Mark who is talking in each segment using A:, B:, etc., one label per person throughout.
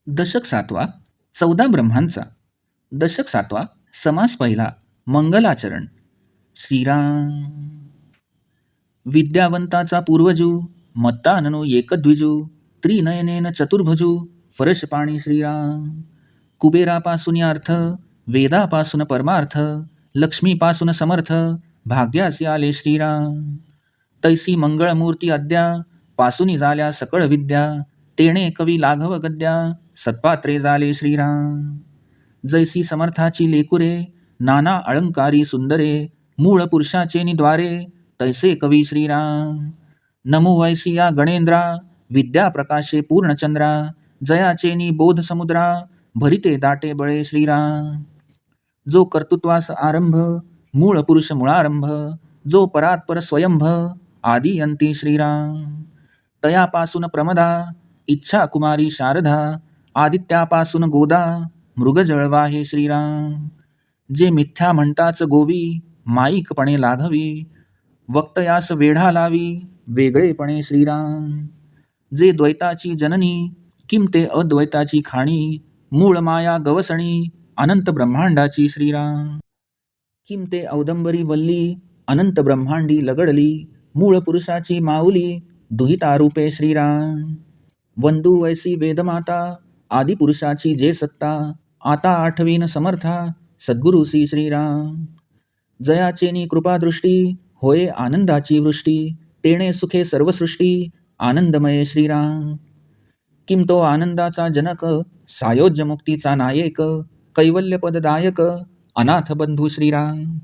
A: दशक सातवा. 14 ब्रह्मांचा. दशक सातवा. समास पहिला. मंगलाचरण. श्रीराम. विद्यावंताचा पूर्वजू, मत्ताननो एकदद्विजू, त्रिनयनेन चतुर्भुजू, फरशपाणी श्रीराम. कुबेरापासून अर्थ, वेदापासून परमार्थ, लक्ष्मीपासून समर्थ, भाग्यासी आले श्रीराम. तैसी मंगळमूर्ती अद्या, पासूनी झाल्या सकळ विद्या, तेणे कवी लाघव गद्या, सत्पात्रे झाले श्रीराम. जैसी समर्थाची लेकुरे, नाना अलंकारी सुंदरे, मूळ पुरुषाचे निद्वारे, तैसे कवी श्रीराम. नमो वैसी या गणेंद्रा, विद्या प्रकाशे पूर्णचंद्रा, जयाचेनी बोध समुद्रा, भरिते दाटे बळे श्रीराम. जो कर्तृत्वास आरंभ, मूळ पुरुष मुळारंभ, जो परात्पर स्वयंभ, आदी अंती श्रीराम. तयापासून प्रमदा, इच्छा कुमारी शारदा, आदित्यापासून गोदा, मृगजळवा हे श्रीराम. जे मिथ्या म्हणताच गोवी, माईकपणे लाघवी, वक्तयास वेढा लावी, वेगळेपणे श्रीराम. जे द्वैताची जननी, किमते अद्वैताची खाणी, मूळ माया गवसणी, अनंत ब्रह्मांडाची श्रीराम. किमते औदंबरी वल्ली, अनंत ब्रह्मांडी लगडली, मूळ पुरुषाची माऊली, दुहिता रूपे श्रीराम. वंदू वैसी वेदमाता, आदिपुरुषाची जे सत्ता, आता आठवीन समर्था, सद्गुरुसी श्रीराम. जयाचेनी कृपादृष्टी, होय आनंदाची वृष्टी, तेणे सुखे सर्वसृष्टी, आनंदमय श्रीराम. किम तो आनंदाचा जनक, सायोज्य मुक्तीचा नायक, कैवल्यपददायक, अनाथ बंधू श्रीराम.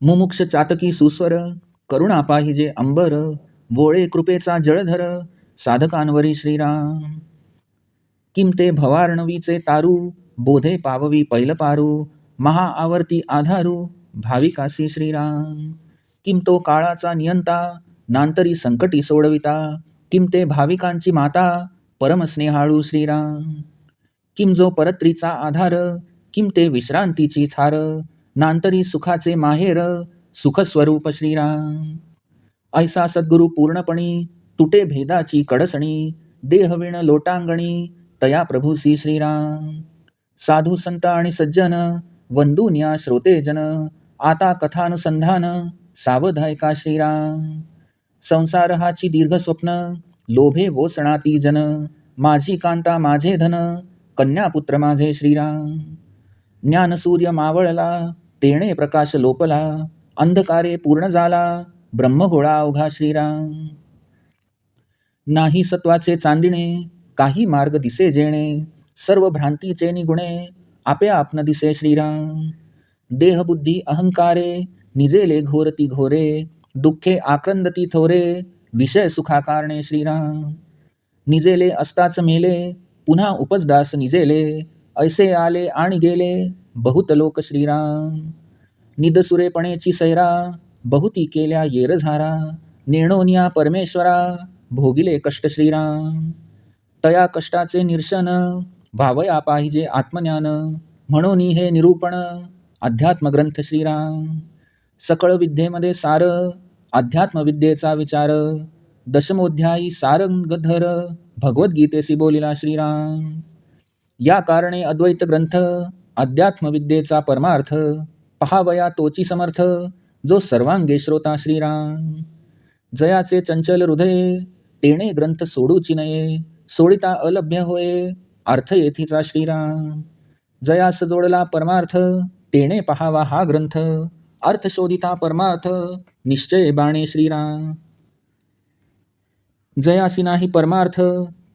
A: मुमुक्ष चातकी सुस्वर, करुणा पाहिजे अंबर, वोळे कृपेचा जळधर, साधकांवरी श्रीराम. किम ते भवार्णवीचे तारू, बोधे पाववी पैलपारू, महा आवर्ती आधारू, भाविकासी श्रीराम. किम तो काळाचा नियंता, नांतरी संकटी सोडविता, किम ते भाविकांची माता, परमस्नेहाळू श्रीराम. किम जो परत्रीचा आधार, किम ते विश्रांतीची थार, नांतरी सुखाचे माहेर, सुखस्वरूप श्रीराम. ऐसा सद्गुरु पूर्णपणी, तुटे भेदाची कडसणी, देहविण लोटांगणी, तया प्रभूसी श्रीराम. साधू संत आणि सज्जन, वंदुन्या श्रोतेजन, आता कथानुसंधान, सावधायका श्रीराम. संसार हाची दीर्घ स्वप्न, लोभे वोसणाती जन, माझी कांता माझे धन, कन्यापुत्र माझे श्रीराम. ज्ञानसूर्य मावळला, तेणे प्रकाश लोपला, अंधकारे पूर्ण झाला, ब्रह्मगोळा अवघा श्रीराम. नाही सत्वाचे चांदिणे, काही मार्ग दिसे जेणे, सर्व भ्रांतीचे निगुणे, आपे आपन दिसे श्रीराम. देहबुद्धी अहंकारे, निजेले घोरती घोरे, दुःखे आक्रंदती थोरे, विषय सुखाकारणे श्रीराम. निजेले असताच मेले, पुन्हा उपजदास निजेले, ऐसे आले आणि गेले, बहुत लोक श्रीराम. निदसुरेपणेची सैरा, बहुती केल्या येरझारा, नेणोनिया परमेश्वरा, भोगिले कष्ट श्रीराम. तया कष्टाचे निरशन, व्हावया पाहिजे आत्मज्ञान, म्हणून हे निरूपण, अध्यात्मग्रंथ श्रीराम. सकळ विद्येमध्ये सार, अध्यात्मविद्येचा विचार, दशमोध्यायी सारंगधर, भगवद्गीतेसी बोलिला श्रीराम. या कारणे अद्वैत ग्रंथ, अध्यात्मविद्येचा परमार्थ, पहावया तोची समर्थ, जो सर्वांगे श्रोता श्रीराम. जयाचे चंचल हृदय, तेणे ग्रंथ सोडूची नये, सोडिता अलभ्य होय, अर्थ येथीचा श्रीराम. जयास जोडला परमार्थ, तेणे पहावा हा ग्रंथ, अर्थ शोधिता परमार्थ, निश्चय बाणे श्रीराम. जयासी नाही परमार्थ,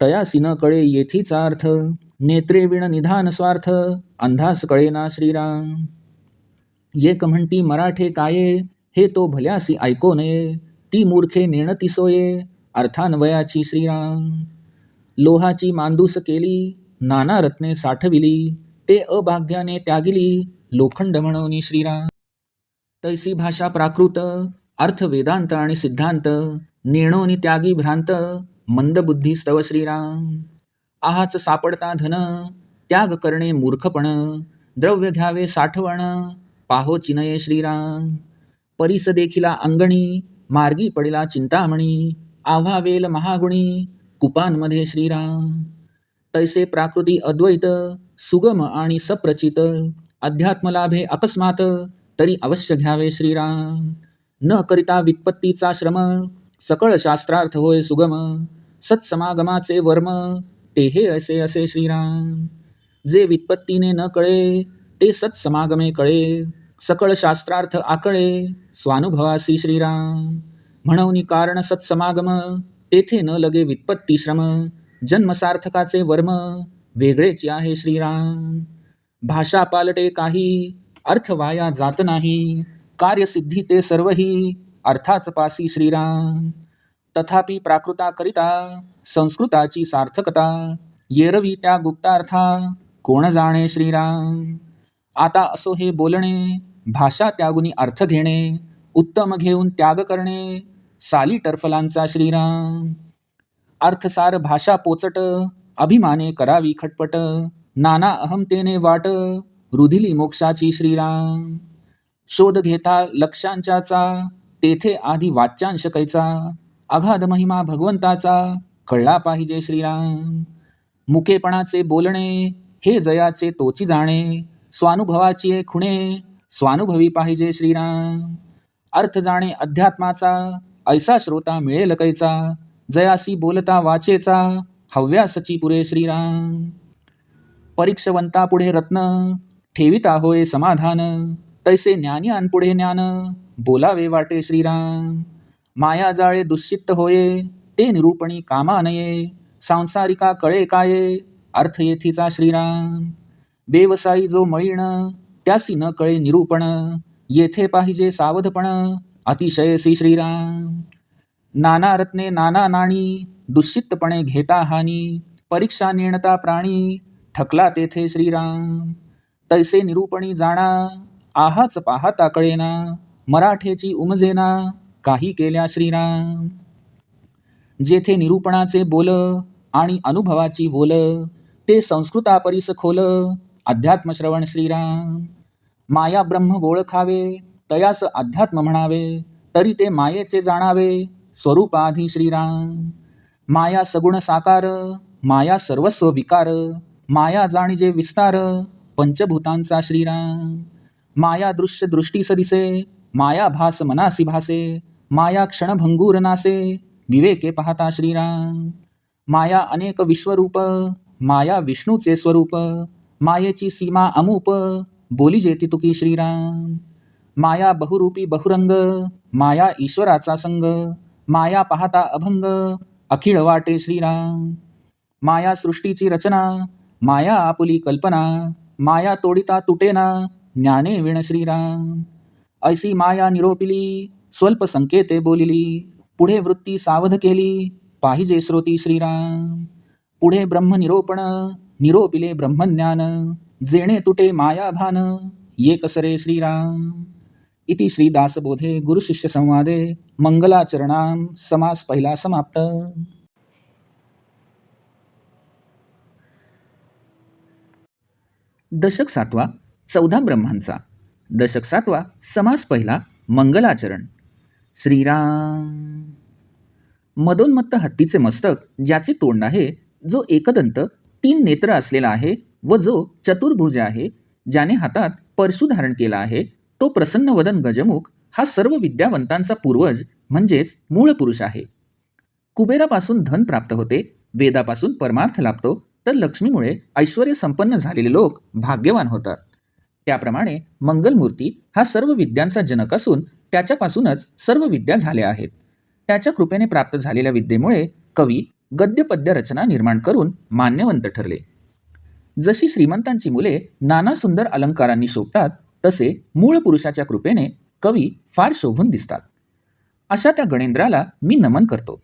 A: तयासी न कळे येथीचा अर्थ, नेत्रे विण निधान स्वार्थ, अंधास कळेना श्रीराम. एक म्हणती मराठे काये, हे तो भल्यासी ऐको नये, ती मूर्खे नेणती सोये, अर्थान्वयाची श्रीराम. लोहाची मांदूस केली, नाना रत्ने साठविली, ते अभाग्याने त्यागिली, लोखंड म्हणून श्रीराम. तैसी भाषा प्राकृत, अर्थ वेदांत आणि सिद्धांत, नेणोनी त्यागी भ्रांत, मंदबुद्धी स्तव श्रीराम. आहाच सापडता धन, त्याग करणे मूर्खपण, द्रव्य घ्यावे साठवण, पाहो चिनये श्रीराम. परीस देखिला अंगणी, मार्गी पडिला चिंतामणी, आव्हावेल महागुणी, कुपांमध्ये श्रीराम. तैसे प्राकृती अद्वैत सुगम आणि सप्रचित अध्यात्मलाभे अकस्मात तरी अवश्य घ्यावे श्रीराम. न करिता वित्पत्तीचा श्रम सकळ शास्त्रार्थ होय सुगम. सत्समागमाचे वर्म ते हे असे असे श्रीराम. जे वित्पत्तीने न कळे ते सत्समागमे कळे. सकळ शास्त्रार्थ आकळे स्वानुभवासी श्रीराम. म्हणून कारण सत्समागम तेथे न लगे वित्पत्ती श्रम. जन्मसार्थकाचे वर्म वेगळेच आहे श्रीराम. भाषा पालटे काही अर्थ वाया जात नाही. कार्यसिद्धी ते सर्वही अर्थाच पासी श्रीराम. तथापि प्राकृताकरिता संस्कृताची सार्थकता. येरवी त्या गुप्तार्था कोण जाणे श्रीराम. आता असो हे बोलणे भाषा त्यागुनी अर्थ घेणे. उत्तम घेऊन त्याग करणे साली टरफलांचा श्रीराम. अर्थसार भाषा पोचट अभिमाने करावी खटपट. नाना अहमतेने वाट रुधिली मोक्षाची श्रीराम. शोध घेता लक्ष्यांच्याचा तेथे आधी वाच्यांश कैचा. अगाध महिमा भगवंताचा कळला पाहिजे श्रीराम. मुकेपणाचे बोलणे हे जयाचे तोची जाणे. स्वानुभवाची खुणे स्वानुभवी पाहिजे श्रीराम. अर्थ जाणे अध्यात्माचा ऐसा श्रोता मिळेल कैचा. जयासी बोलता वाचेचा हव्यासची पुरे श्रीराम. परीक्षवंता पुढे रत्न ठेविता होय समाधान. तैसे ज्ञानियान पुढे ज्ञान बोलावे वाटे श्रीराम. माया जाळे दुश्चित्त होये ते निरूपणी कामा नये. सांसारिका कळे काये अर्थ येथीचा श्रीराम. व्यवसायी जो मळीण त्यासी न कळे निरूपण. येथे पाहिजे सावधपण अतिशयसी श्रीराम. नाना रत्ने नाना नाणी दुश्चित्तपणे घेता हानी. परीक्षा नेणता प्राणी ठकला तेथे श्रीराम. तैसे निरूपणी जाणा आहाच पाहता कळेना. मराठेची उमजेना काही केल्या श्रीराम. जेथे निरूपणाचे बोल आणि अनुभवाची बोल ते संस्कृतापरिस खोल अध्यात्मश्रवण श्रीराम. माया ब्रह्म ओळखावे तयास अध्यात्म म्हणावे. तरी ते मायेचे जाणावे स्वरूपाधी श्रीराम. माया सगुण साकार माया सर्वस्व विकार. माया जाणीजे विस्तार पंचभूतांचा श्रीराम. माया दृश्य दृष्टीस दिसे माया भास मनासी भासे. माया क्षणभंगूर नासे विवेके पाहता श्रीराम. माया अनेक विश्वरूप माया विष्णूचे स्वरूप. मायेची सीमा अमूप बोली जेती तुकी श्रीराम. माया बहुरूपी बहुरंग माया ईश्वराचा संग. माया पाहता अभंग अखिळ वाटे श्रीराम. माया सृष्टीची रचना माया आपुली कल्पना. माया तोडिता तुटेना ज्ञाने विण श्रीराम. ऐसी माया निरोपिली स्वल्प संकेते बोलिली. पुढे वृत्ती सावध केली पाहिजे श्रोती श्रीराम. पुढे ब्रह्म निरोपण निरोपिले ब्रह्मज्ञान. जेणे तुटे माया भान ये कसरे श्रीराम. इति श्रीदासबोधे गुरुशिष्य संवादे मंगलाचरणाम समास पहिला समाप्त. दशक 7वा 14 ब्रह्मांचा. दशक 7वा समास पहिला मंगलाचरण. श्रीराम. मदोन्मत्त हत्तीचे मस्तक ज्याचे तोंड आहे. जो एकदंत 3 नेत्र असलेला आहे व जो चतुर्भुज आहे. ज्याने हातात परशु धारण केला आहे तो प्रसन्न वदन गजमुख हा सर्व विद्यावंतांचा पूर्वज म्हणजेच मूळ पुरुष आहे. कुबेरापासून धन प्राप्त होते. वेदापासून परमार्थ लाभतो. तर लक्ष्मीमुळे ऐश्वर्य संपन्न झालेले लोक भाग्यवान होतात. त्याप्रमाणे मंगलमूर्ती हा सर्व विद्यांचा जनक असून त्याच्यापासूनच सर्व विद्या झाल्या आहेत. त्याच्या कृपेने प्राप्त झालेल्या विद्येमुळे कवी गद्यपद्य रचना निर्माण करून मान्यवंत ठरले. जशी श्रीमंतांची मुले नाना सुंदर अलंकारांनी शोभतात तसे मूळ पुरुषाच्या कृपेने कवी फार शोभून दिसतात. अशा त्या गणेंद्राला मी नमन करतो.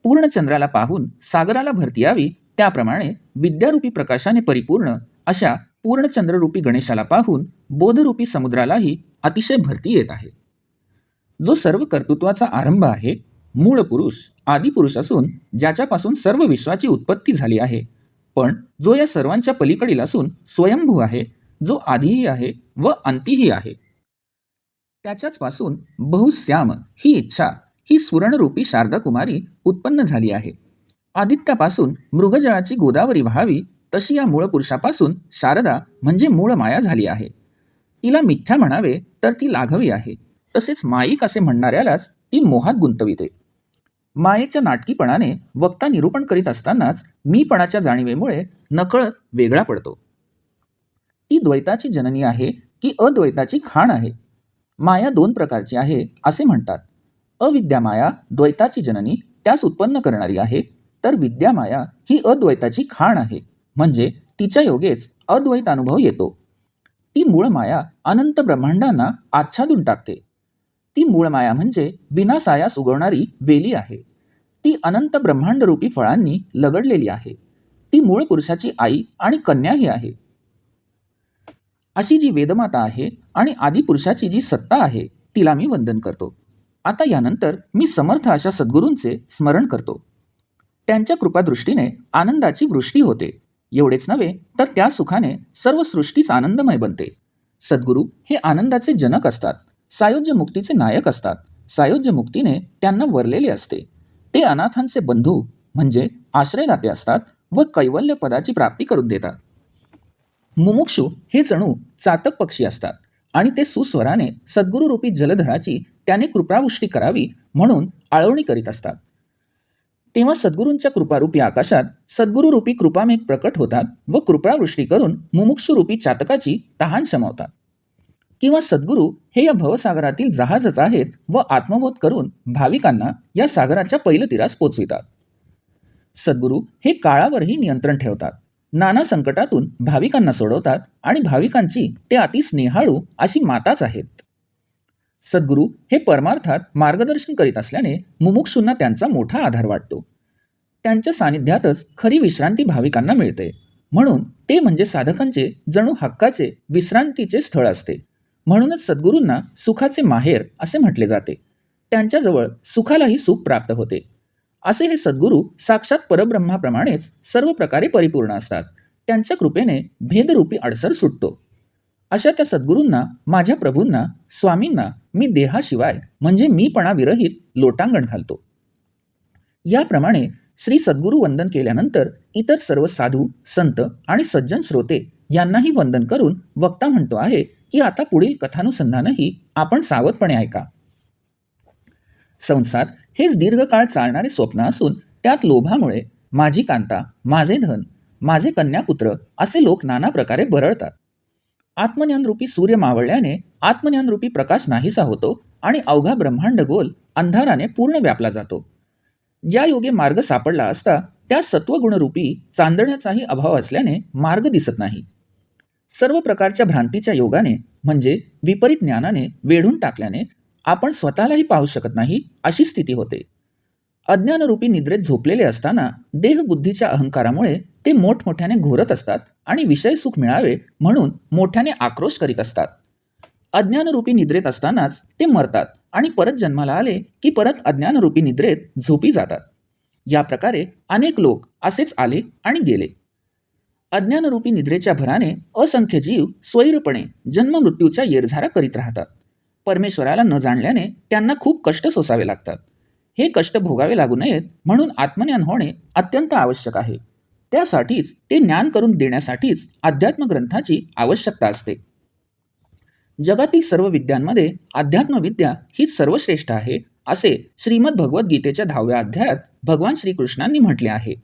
A: पूर्णचंद्राला पाहून सागराला भरती यावी त्याप्रमाणे विद्यारूपी प्रकाशाने परिपूर्ण अशा पूर्णचंद्ररूपी गणेशाला पाहून बोधरूपी समुद्रालाही अतिशय भरती येत आहे. जो सर्व कर्तृत्वाचा आरंभ आहे मूळ पुरुष आदिपुरुष असून ज्याच्यापासून सर्व विश्वाची उत्पत्ती झाली आहे. पण जो या सर्वांच्या पलीकडील असून स्वयंभू आहे. जो आधीही आहे व अंतीही आहे. त्याच्याच पासून बहुश्याम ही इच्छा ही सुवर्णरूपी शारदा कुमारी उत्पन्न झाली आहे. आदित्यापासून मृगजळाची गोदावरी व्हावी तशी या मूळ पुरुषापासून शारदा म्हणजे मूळ माया झाली आहे. तिला मिथ्या म्हणावे तर ती लाघवी आहे. तसेच माईक असे म्हणणाऱ्यालाच ती मोहात गुंतविते. मायेच्या नाटकीपणाने वक्ता निरूपण करीत असतानाच मीपणाच्या जाणीवेमुळे नकळत वेगळा पडतो. ती द्वैताची जननी आहे की अद्वैताची खाण आहे. माया दोन प्रकारची आहे असे म्हणतात. अविद्या माया द्वैताची जननी, त्यास उत्पन्न करणारी आहे, तर विद्या माया ही अद्वैताची खाण आहे, म्हणजे तिच्या योगेच अद्वैत अनुभव येतो. ती मूळ माया अनंत ब्रह्मांडांना आच्छादून टाकते. ती मूळ माया म्हणजे विनासायास उगवणारी वेली आहे. ती अनंत ब्रह्मांडरूपी फळांनी लगडलेली आहे. ती मूळ पुरुषाची आई आणि कन्याही आहे. अशी जी वेदमाता आहे आणि आदिपुरुषाची जी सत्ता आहे तिला मी वंदन करतो. आता यानंतर मी समर्थ अशा सद्गुरूंचे स्मरण करतो. त्यांच्या कृपादृष्टीने आनंदाची वृष्टी होते. एवढेच नव्हे तर त्या सुखाने सर्व सृष्टीच आनंदमय बनते. सद्गुरू हे आनंदाचे जनक असतात. सायोज्य मुक्तीचे नायक असतात. सायोज्य मुक्तीने त्यांना वरलेले असते. ते अनाथांचे बंधू म्हणजे आश्रयदाते असतात व कैवल्य पदाची प्राप्ती करून देतात. मुमुक्षु हे जणू चातक पक्षी असतात आणि ते सुस्वराने सद्गुरूरूपी जलधराची त्याने कृपावृष्टी करावी म्हणून आळवणी करीत असतात. तेव्हा सद्गुरूंच्या कृपारूपी आकाशात सद्गुरूरूपी कृपामेघ प्रकट होतात व कृपावृष्टी करून मुमुक्षुरूपी चातकाची तहान शमवतात. किंवा सद्गुरू हे या भवसागरातील जहाजच आहेत व आत्मबोध करून भाविकांना या सागराच्या पैलतीरास पोचवितात. सद्गुरू हे काळावरही नियंत्रण ठेवतात. नाना संकटातून भाविकांना सोडवतात आणि भाविकांची ते अति स्नेहाळू अशी माताच आहेत. सद्गुरू हे परमार्थात मार्गदर्शन करीत असल्याने मुमुक्षूंना त्यांचा मोठा आधार वाटतो. त्यांच्या सानिध्यातच खरी विश्रांती भाविकांना मिळते. म्हणून ते म्हणजे साधकांचे जणू हक्काचे विश्रांतीचे स्थळ असते. म्हणूनच सद्गुरूंना सुखाचे माहेर असे म्हटले जाते. त्यांच्याजवळ सुखालाही सुख प्राप्त होते. असे हे सद्गुरू साक्षात परब्रह्माप्रमाणेच सर्व प्रकारे परिपूर्ण असतात. त्यांच्या कृपेने भेदरूपी अडसर सुटतो. अशा त्या सद्गुरूंना, माझ्या प्रभूंना, स्वामींना मी देहाशिवाय म्हणजे मीपणा विरहित लोटांगण घालतो. याप्रमाणे श्री सद्गुरू वंदन केल्यानंतर इतर सर्व साधू, संत आणि सज्जन श्रोते यांनाही वंदन करून वक्ता म्हणतो आहे की आता पुढील कथानुसंधानही आपण सावधपणे ऐका. संसार हेच दीर्घकाळ चालणारे स्वप्न असून त्यात लोभामुळे माझी कांता, माझे धन, माझे कन्यापुत्र असे लोक नाना प्रकारे बरळतात. आत्मज्ञानरूपी सूर्य मावळल्याने आत्मज्ञानरूपी प्रकाश नाहीसा होतो आणि अवघा ब्रह्मांड गोल अंधाराने पूर्ण व्यापला जातो. ज्या योगे मार्ग सापडला असता त्या सत्वगुणरूपी चांदण्याचाही अभाव असल्याने मार्ग दिसत नाही. सर्व प्रकारच्या भ्रांतीच्या योगाने म्हणजे विपरीत ज्ञानाने वेढून टाकल्याने आपण स्वतःलाही पाहू शकत नाही अशी स्थिती होते. अज्ञानरूपी निद्रेत झोपलेले असताना देहबुद्धीच्या अहंकारामुळे ते मोठमोठ्याने घोरत असतात आणि विषय सुख मिळावे म्हणून मोठ्याने आक्रोश करीत असतात. अज्ञानरूपी निद्रेत असतानाच ते मरतात आणि परत जन्माला आले की परत अज्ञानरूपी निद्रेत झोपी जातात. या प्रकारे अनेक लोक असेच आले आणि गेले. अज्ञानरूपी निद्रेच्या भराने असंख्य जीव स्वैरपणे जन्ममृत्यूच्या येरझारा करीत राहतात. परमेश्वराला न जाणल्याने त्यांना खूप कष्ट सोसावे लागतात. हे कष्ट भोगावे लागू नयेत म्हणून आत्मज्ञान होणे अत्यंत आवश्यक आहे. त्यासाठीच ते ज्ञान करून देण्यासाठीच अध्यात्मग्रंथाची आवश्यकता असते. जगातील सर्व विद्यांमध्ये अध्यात्मविद्या हीच सर्वश्रेष्ठ आहे असे श्रीमद भगवद्गीतेच्या 10व्या अध्यायात भगवान श्रीकृष्णांनी म्हटले आहे.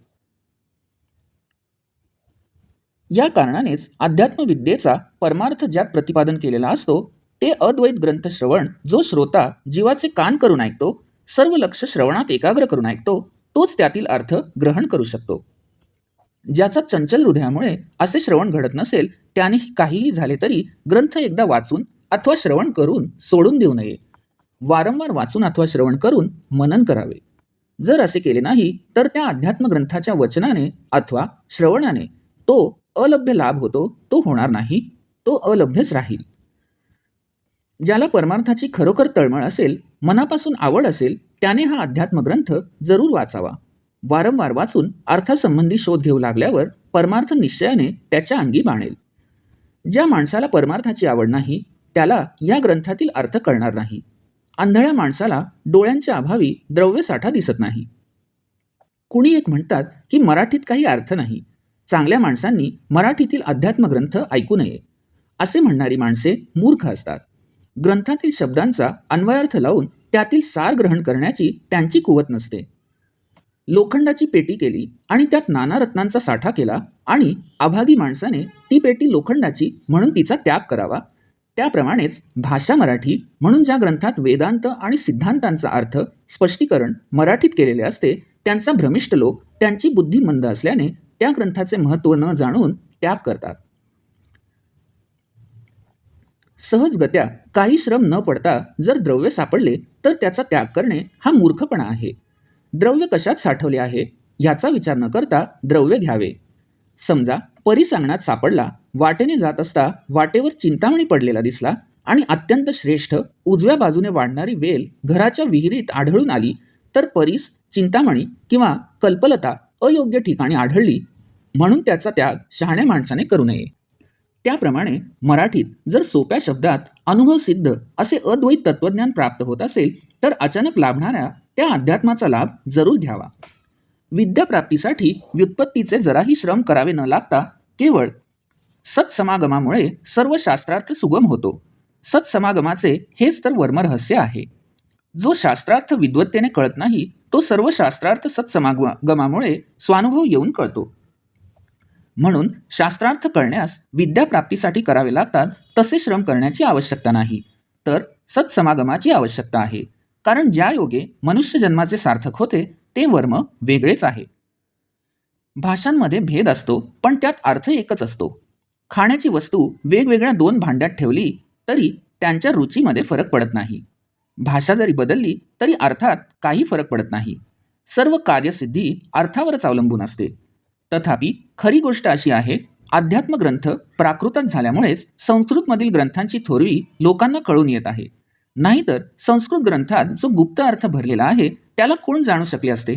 A: या कारणानेच अध्यात्मविद्येचा परमार्थ ज्यात प्रतिपादन केलेला असतो ते अद्वैत ग्रंथ श्रवण जो श्रोता जीवाचे कान करून ऐकतो, सर्व लक्ष श्रवणात एकाग्र करून ऐकतो, तोच त्यातील अर्थ ग्रहण करू शकतो. ज्याचा चंचल हृदयामुळे असे श्रवण घडत नसेल त्याने काहीही झाले तरी ग्रंथ एकदा वाचून अथवा श्रवण करून सोडून देऊ नये. वारंवार वाचून अथवा श्रवण करून मनन करावे. जर असे केले नाही तर त्या अध्यात्मग्रंथाच्या वचनाने अथवा श्रवणाने तो अलभ्य लाभ होतो तो होणार नाही, तो अलभ्यच राहील. ज्याला परमार्थाची खरोखर तळमळ असेल, मनापासून आवड असेल, त्याने हा अध्यात्मग्रंथ जरूर वाचावा. वारंवार वाचून अर्थसंबंधी शोध घेऊ लागल्यावर परमार्थ निश्चयाने त्याच्या अंगी बाणेल. ज्या माणसाला परमार्थाची आवड नाही त्याला या ग्रंथातील अर्थ कळणार नाही. आंधळ्या माणसाला डोळ्यांच्या अभावी द्रव्यसाठा दिसत नाही. कुणी एक म्हणतात की मराठीत काही अर्थ नाही. चांगल्या माणसांनी मराठीतील अध्यात्मग्रंथ ऐकू नये असे म्हणणारी माणसे मूर्ख असतात. ग्रंथातील शब्दांचा अन्वयार्थ लावून त्यातील सार ग्रहण करण्याची त्यांची कुवत नसते. लोखंडाची पेटी केली आणि त्यात नाना रत्नांचा साठा केला आणि अभागी माणसाने ती पेटी लोखंडाची म्हणून तिचा त्याग करावा. त्याप्रमाणेच भाषा मराठी म्हणून ज्या ग्रंथात वेदांत आणि सिद्धांतांचा अर्थ स्पष्टीकरण मराठीत केलेले असते, त्यांचा भ्रमिष्ठ लोक त्यांची बुद्धी मंद असल्याने त्या ग्रंथाचे महत्त्व न जाणून त्याग करतात. सहजगत्या काही श्रम न पडता जर द्रव्य सापडले तर त्याचा त्याग करणे हा मूर्खपणा आहे. द्रव्य कशात साठवले आहे याचा विचार न करता द्रव्य घ्यावे. समजा परिसंगणात सापडला, वाटेने जात असता वाटेवर चिंतामणी पडलेला दिसला आणि अत्यंत श्रेष्ठ उजव्या बाजूने वाढणारी वेल घराच्या विहिरीत आढळून आली, तर परीस, चिंतामणी किंवा कल्पलता अयोग्य ठिकाणी आढळली म्हणून त्याचा त्याग शहाण्या माणसाने करू नये. त्याप्रमाणे मराठीत जर सोप्या शब्दात अनुभवसिद्ध असे अद्वैत तत्त्वज्ञान प्राप्त होत असेल तर अचानक लाभणाऱ्या त्या अध्यात्माचा लाभ जरूर घ्यावा. विद्याप्राप्तीसाठी व्युत्पत्तीचे जराही श्रम करावे न लागता केवळ सत्समागमामुळे सर्व शास्त्रार्थ सुगम होतो. सत्समागमाचे हेच तर वर्मरहस्य आहे. जो शास्त्रार्थ विद्वत्तेने कळत नाही तो सर्व शास्त्रार्थ सत्समागमामुळे स्वानुभव येऊन कळतो. म्हणून शास्त्रार्थ कळण्यास विद्याप्राप्तीसाठी करावे लागतात तसे श्रम करण्याची आवश्यकता नाही, तर सत्समागमाची आवश्यकता आहे. कारण ज्या योगे मनुष्य जन्माचे सार्थक होते ते वर्म वेगळेच आहे. भाषांमध्ये भेद असतो पण त्यात अर्थ एकच असतो. खाण्याची वस्तू वेगवेगळ्या 2 भांड्यात ठेवली तरी त्यांच्या रुचीमध्ये फरक पडत नाही. भाषा जरी बदलली तरी अर्थात काही फरक पडत नाही. सर्व कार्यसिद्धी अर्थावरच अवलंबून असते. तथापि खरी गोष्ट अशी आहे, अध्यात्म ग्रंथ प्राकृतात झाल्यामुळेच संस्कृतमधील ग्रंथांची थोरवी लोकांना कळून येत आहे. नाहीतर संस्कृत ग्रंथात जो गुप्त अर्थ भरलेला आहे त्याला कोण जाणू शकले असते.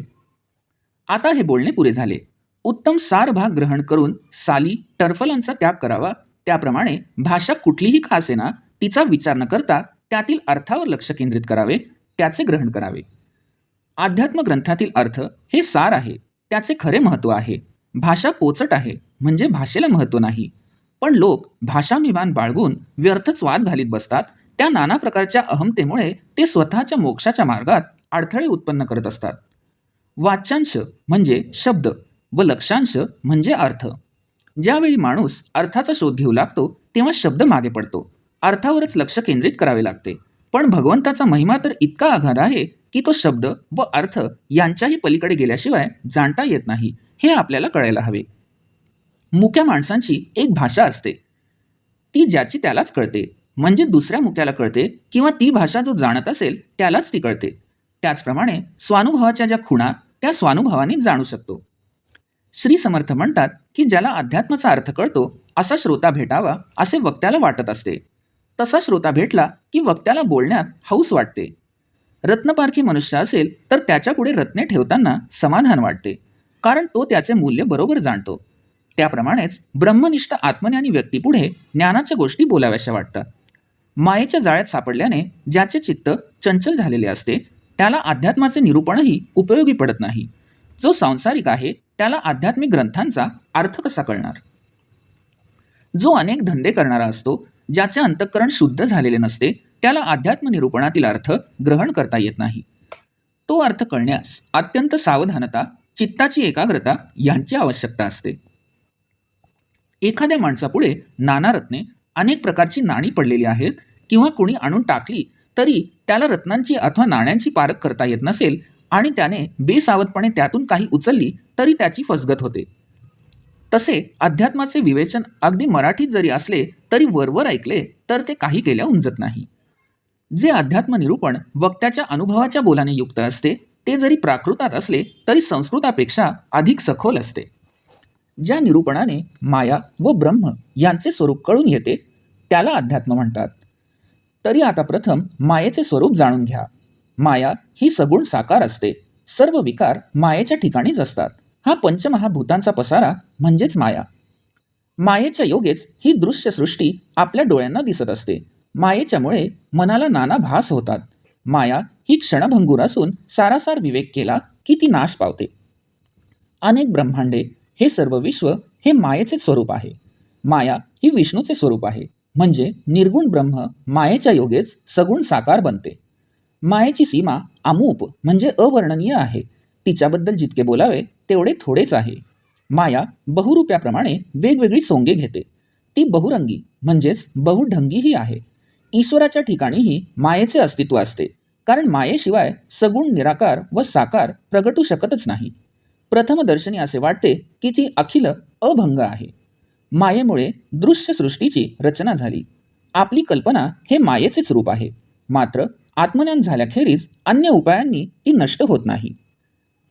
A: आता हे बोलणे पुरे झाले. उत्तम सार भाग ग्रहण करून साली टरफलांचा त्याग करावा. त्याप्रमाणे भाषा कुठलीही का असेना तिचा विचार न करता त्यातील अर्थावर लक्ष केंद्रित करावे, त्याचे ग्रहण करावे. अध्यात्म ग्रंथातील अर्थ हे सार आहे, त्याचे खरे महत्त्व आहे. भाषा पोचट आहे म्हणजे भाषेला महत्त्व नाही. पण लोक भाषाभिमान बाळगून व्यर्थच वाद घालीत बसतात. त्या नाना प्रकारच्या अहमतेमुळे ते स्वतःच्या मोक्षाच्या मार्गात अडथळे उत्पन्न करत असतात. वाच्यांश म्हणजे शब्द व लक्षांश म्हणजे अर्थ. ज्यावेळी माणूस अर्थाचा शोध घेऊ लागतो तेव्हा शब्द मागे पडतो, अर्थावरच लक्ष केंद्रित करावे लागते. पण भगवंताचा महिमा तर इतका अगाध आहे की तो शब्द व अर्थ यांच्याही पलीकडे गेल्याशिवाय जाणता येत नाही, हे आपल्याला कळायला हवे. मुक्या माणसांची एक भाषा असते, ती ज्याची त्यालाच कळते, म्हणजे दुसऱ्या मुक्याला कळते किंवा ती भाषा जो जाणत असेल त्यालाच ती कळते. त्याचप्रमाणे स्वानुभवाच्या ज्या खुणा त्या स्वानुभवाने जाणू शकतो. श्री समर्थ म्हणतात की ज्याला अध्यात्माचा अर्थ कळतो असा श्रोता भेटावा असे वक्त्याला वाटत असते. तसा श्रोता भेटला की वक्त्याला बोलण्यात हौस वाटते. रत्नपारखी मनुष्य असेल तर त्याच्यापुढे रत्ने ठेवताना समाधान वाटते, कारण तो त्याचे मूल्य बरोबर जाणतो. त्याप्रमाणेच ब्रह्मनिष्ठ आत्मज्ञानी व्यक्तीपुढे ज्ञानाच्या गोष्टी बोलाव्याशा वाटतात. मायेच्या जाळ्यात सापडल्याने ज्याचे चित्त चंचल झालेले असते त्याला अध्यात्माचे निरूपणही उपयोगी पडत नाही. जो सांसारिक आहे त्याला आध्यात्मिक ग्रंथांचा अर्थ कसा कळणार? जो अनेक धंदे करणारा असतो, ज्याचे अंतःकरण शुद्ध झालेले नसते, त्याला अध्यात्म निरूपणातील अर्थ ग्रहण करता येत नाही. तो अर्थ कळण्यास अत्यंत सावधानता, चित्ताची एकाग्रता यांची आवश्यकता असते. एखाद्या माणसापुढे नाना रत्ने, अनेक प्रकारची नाणी पडलेली आहेत किंवा कुणी आणून टाकली तरी त्याला रत्नांची अथवा नाण्यांची पारख करता येत नसेल आणि त्याने बेसावधपणे त्यातून काही उचलली तरी त्याची फसगत होते. तसे अध्यात्माचे विवेचन अगदी मराठीत जरी असले तरी वरवर ऐकले तर ते काही केल्या उमजत नाही. जे अध्यात्म निरूपण वक्त्याच्या अनुभवाच्या बोलाने युक्त असते ते जरी प्राकृतात असले तरी संस्कृतापेक्षा अधिक सखोल असते. ज्या निरूपणाने माया व ब्रह्म यांचे स्वरूप कळून येते त्याला अध्यात्म म्हणतात. तरी आता प्रथम मायेचे स्वरूप जाणून घ्या. माया ही सगुण साकार असते. सर्व विकार मायेच्या ठिकाणीच असतात. हा पंचमहाभूतांचा पसारा म्हणजेच माया. मायेच्या योगेच ही दृश्य सृष्टी आपल्या डोळ्यांना दिसत असते. मायेच्यामुळे मनाला नाना भास होतात. माया ही क्षणभंगूर असून सारासार विवेक केला की ती नाश पावते. अनेक ब्रह्मांडे, हे सर्व विश्व हे मायेचे स्वरूप आहे. माया ही विष्णूचे स्वरूप आहे. म्हणजे निर्गुण ब्रह्म मायेच्या योगेच सगुण साकार बनते. मायेची सीमा अमूप म्हणजे अवर्णनीय आहे. तिच्याबद्दल जितके बोलावे तेवढे थोडेच आहे. माया बहुरूप्याप्रमाणे वेगवेगळी सोंगे घेते. ती बहुरंगी म्हणजेच बहुढंगीही आहे. ईश्वराच्या ठिकाणीही मायेचे अस्तित्व असते, कारण मायेशिवाय सगुण निराकार व साकार प्रगटू शकतच नाही. प्रथमदर्शनी असे वाटते की ती अखिल अभंग आहे. मायेमुळे दृश्य सृष्टीची रचना झाली. आपली कल्पना हे मायेचेच रूप आहे. मात्र आत्मज्ञान झाल्याखेरीज अन्य उपायांनी ती नष्ट होत नाही.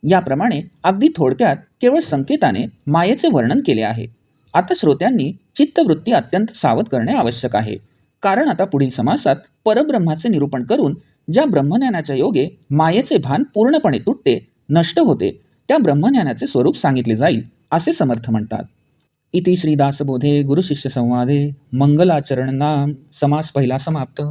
A: याप्रमाणे अगदी थोडक्यात केवळ संकेताने मायेचे वर्णन केले आहे. आता श्रोत्यांनी चित्तवृत्ती अत्यंत सावध करणे आवश्यक आहे, कारण आता पुढील समासात परब्रह्माचे निरूपण करून ज्या ब्रह्मज्ञानाच्या योगे मायेचे भान पूर्णपणे तुटते, नष्ट होते, त्या ब्रह्मज्ञानाचे स्वरूप सांगितले जाईल, असे समर्थ म्हणतात. इति श्रीदासबोधे गुरुशिष्य संवादे मंगलाचरण नाम समास पहिला समाप्त.